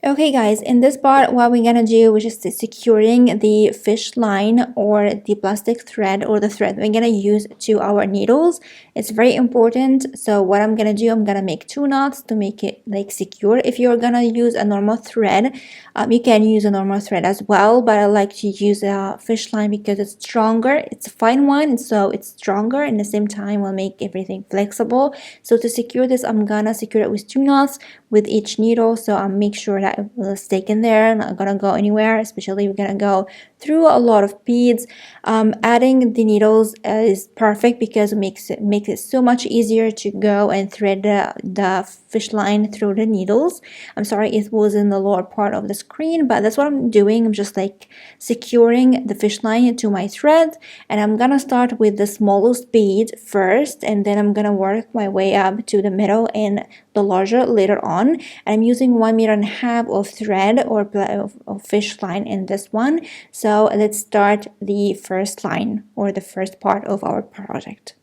Okay guys, in this part what we're gonna do is just securing the fish line or the plastic thread or the thread we're gonna use to our needles. It's very important. So what I'm gonna do, I'm gonna make two knots to make it like secure. If you're gonna use a normal thread, you can use a normal thread as well, but I like to use a fish line because it's stronger. It's a fine one, so it's stronger and at the same time will make everything flexible. So to secure this, I'm gonna secure it with two knots with each needle, so I'll make sure that it will stay in there, not gonna go anywhere, especially we're gonna go through a lot of beads. Adding the needles is perfect because it makes it so much easier to go and thread the fish line through the needles. I'm sorry it was in the lower part of the screen, but that's what I'm doing. I'm just like securing the fish line to my thread, and I'm gonna start with the smallest bead first, and then I'm gonna work my way up to the middle and the larger later on. And I'm using 1.5 meters of thread or of fish line in this one. So let's start the first line or the first part of our project.